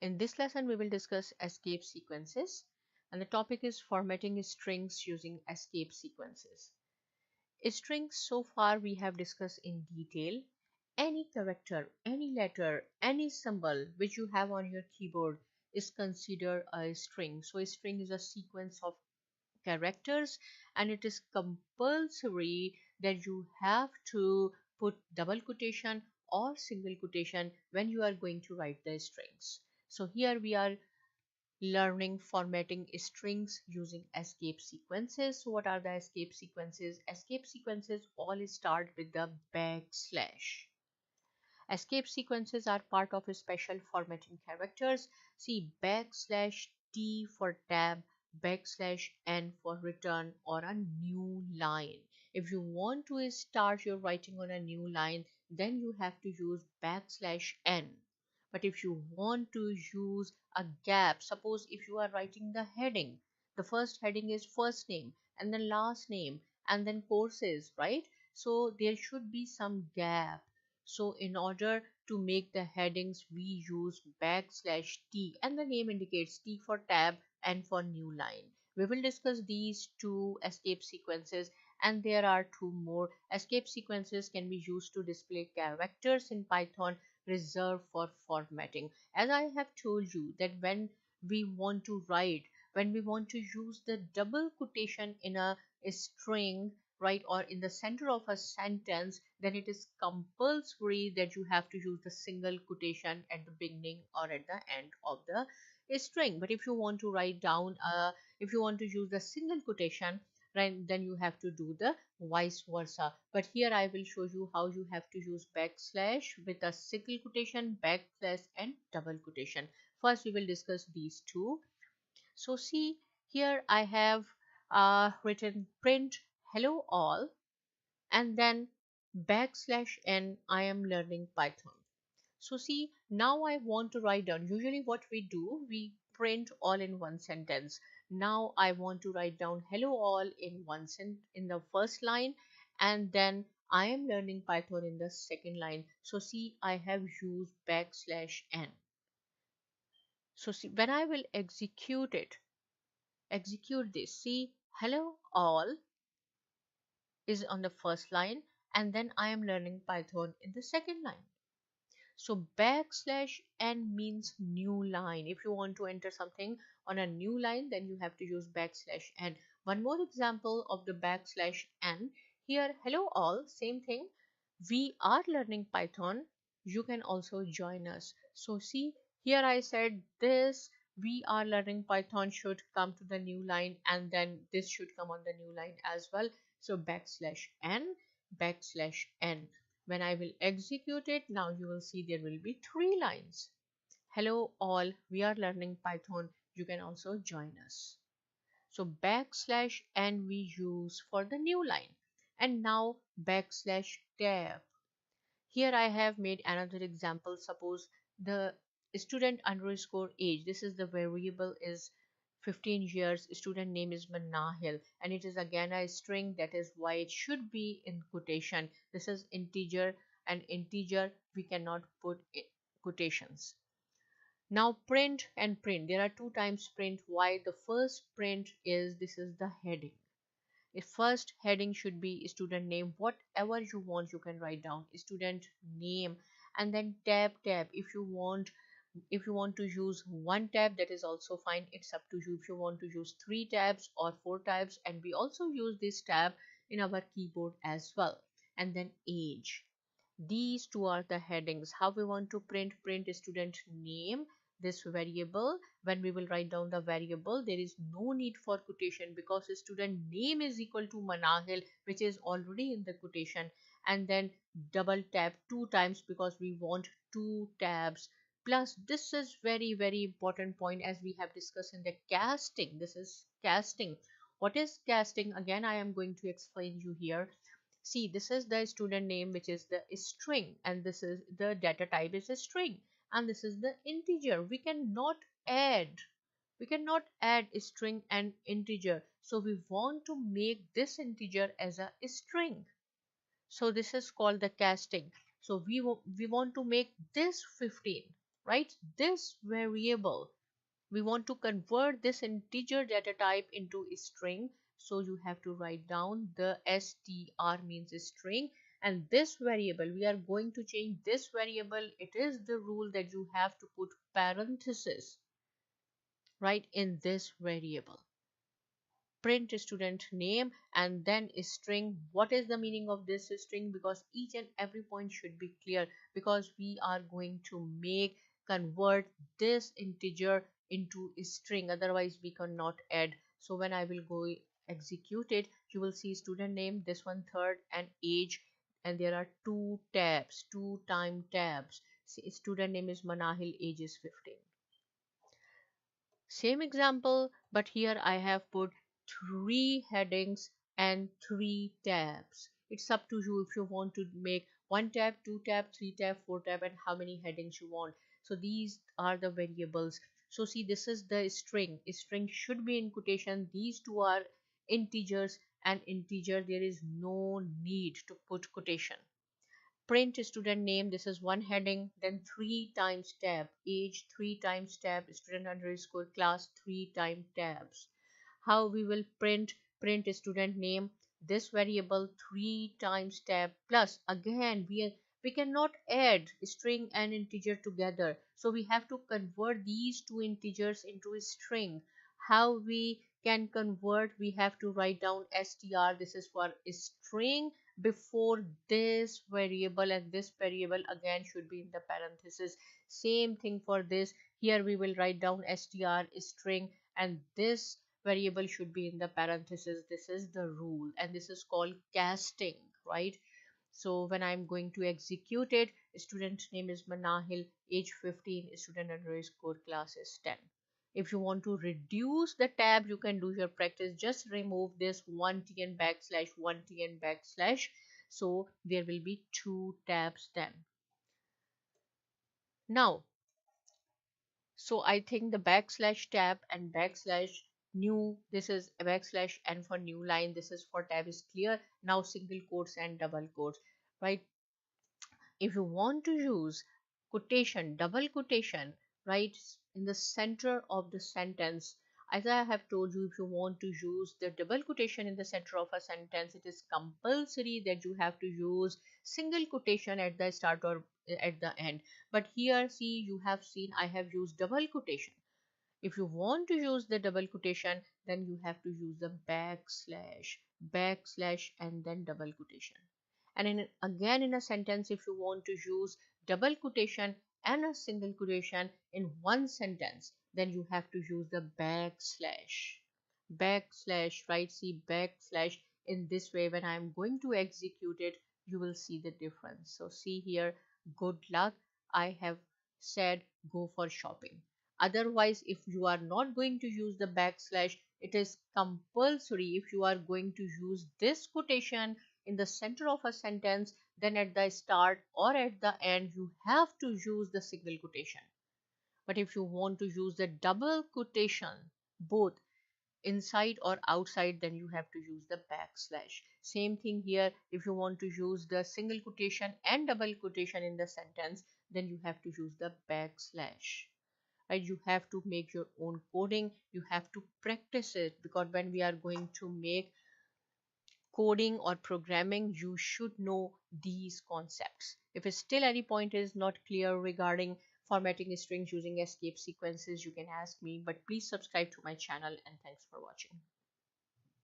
In this lesson, we will discuss escape sequences, and the topic is formatting strings using escape sequences. Strings, so far we have discussed in detail. Any character, any letter, any symbol which you have on your keyboard is considered a string. So a string is a sequence of characters, and it is compulsory that you have to put double quotation or single quotation when you are going to write the strings. So here we are learning formatting strings using escape sequences. So what are the escape sequences? Escape sequences all start with the backslash. Escape sequences are part of a special formatting characters. See, backslash T for tab, backslash N for return or a new line. If you want to start your writing on a new line, then you have to use backslash N. But if you want to use a gap, suppose if you are writing the heading, the first heading is first name and then last name and then courses, right? So there should be some gap. So in order to make the headings, we use backslash T, and the name indicates T for tab and for new line. We will discuss these two escape sequences, and there are two more. Escape sequences can be used to display characters in Python reserved for formatting. As I have told you that when we want to write, when we want to use the double quotation in a string, right, or in the center of a sentence, then it is compulsory that you have to use the single quotation at the beginning or at the end of the string. But if you want to write down if you want to use the single quotation, right, then you have to do the vice versa. But here I will show you how you have to use backslash with a single quotation, backslash and double quotation. First we will discuss these two. So see, here I have written print hello all, and then backslash n I am learning Python. So see, now I want to write down, usually what we do, we print all in one sentence. Now I want to write down hello all in in the first line, and then I am learning Python in the second line. So see, I have used backslash n. So see, when I will execute this, see, hello all is on the first line, and then I am learning Python in the second line. So backslash n means new line. If you want to enter something on a new line, then you have to use backslash n. One more example of the backslash n. Here, hello all, same thing. We are learning Python. You can also join us. So see, here I said this, we are learning Python should come to the new line, and then this should come on the new line as well. So backslash n, backslash n. When I will execute it, now you will see there will be 3 lines. Hello all, we are learning Python. You can also join us. So backslash n we use for the new line. And now backslash tab. Here I have made another example. Suppose the student underscore age, this is the variable, is 15 years. Student name is Manahil, and it is again a string. That is why it should be in quotation. This is integer, and integer we cannot put in quotations. Now print and print, there are 2 times print. Why? The first print is, this is the heading. The first heading should be student name. Whatever you want, you can write down student name, and then tab. If you want to use 1 tab, that is also fine. It's up to you if you want to use 3 tabs or 4 tabs, and we also use this tab in our keyboard as well. And then age. These two are the headings. How we want to print student name, this variable. When we will write down the variable, there is no need for quotation because student name is equal to Manahil, which is already in the quotation. And then double tap 2 times because we want 2 tabs. Plus, this is very important point, as we have discussed in the casting. This is casting. What is casting? Again, I am going to explain you here. See, this is the student name, which is the string, and this is the data type is a string, and this is the integer. We cannot add a string and integer, so we want to make this integer as a string. So this is called the casting. So we want to make this 15, right? This variable, we want to convert this integer data type into a string. So you have to write down the str means string, and this variable, we are going to change this variable. It is the rule that you have to put parenthesis right in this variable. Print student name and then a string. What is the meaning of this string? Because each and every point should be clear, because we are going to make convert this integer into a string, otherwise we cannot add. So when I will go execute it, you will see student name, this one third, and age, and there are two tabs, two time tabs. Student name is Manahil, age is 15. Same example, but here I have put three headings and three tabs. It's up to you if you want to make one tab, two tab, three tab, four tab, and how many headings you want. So these are the variables. So see, this is the string. A string should be in quotation. These two are integers, and integer there is no need to put quotation. Print student name, this is one heading, then three times tab, age three times tab, student underscore class three time tabs. How we will print student name, this variable three times tab, plus again we cannot add string and integer together, so we have to convert these two integers into a string. How we can convert? We have to write down str, this is for a string, before this variable, and this variable again should be in the parenthesis. Same thing for this. Here we will write down str string, and this variable should be in the parenthesis. This is the rule, and this is called casting, right? So when I'm going to execute it, student name is Manahil, age 15, student underscore class is 10. If you want to reduce the tab, you can do your practice. Just remove this 1t and backslash, 1t and backslash. So there will be two tabs then. Now, so I think the backslash tab and backslash new, this is a backslash, and for new line, this is for tab is clear. Now single quotes and double quotes, right? If you want to use quotation, double quotation, right, in the center of the sentence, as I have told you, if you want to use the double quotation in the center of a sentence, it is compulsory that you have to use single quotation at the start or at the end. But here, see, you have seen I have used double quotation. If you want to use the double quotation, then you have to use the backslash, backslash, and then double quotation. And again in a sentence, if you want to use double quotation and a single quotation in one sentence, then you have to use the backslash. Backslash, right? See, backslash. In this way, when I am going to execute it, you will see the difference. So see here, good luck. I have said go for shopping. Otherwise, if you are not going to use the backslash, it is compulsory. If you are going to use this quotation in the center of a sentence, then at the start or at the end, you have to use the single quotation. But if you want to use the double quotation, both inside or outside, then you have to use the backslash. Same thing here. If you want to use the single quotation and double quotation in the sentence, then you have to use the backslash. Right? You have to make your own coding. You have to practice it, because when we are going to make coding or programming, you should know these concepts. If still any point is not clear regarding formatting strings using escape sequences, you can ask me, but please subscribe to my channel, and thanks for watching.